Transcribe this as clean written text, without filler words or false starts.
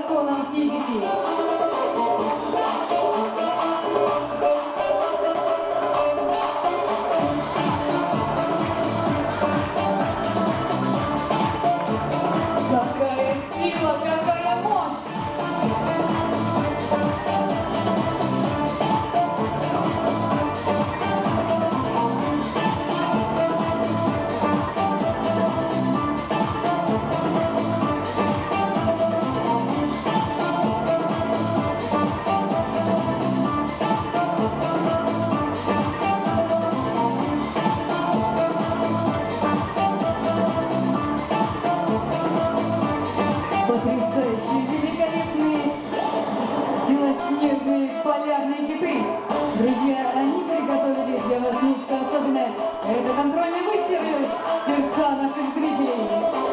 законам физики. Какая сила, какая мощь! Потрясающие, великолепные белоснежные полярные киты. Друзья, они приготовили для вас нечто особенное. Это контрольный выстрел в сердца наших зрителей.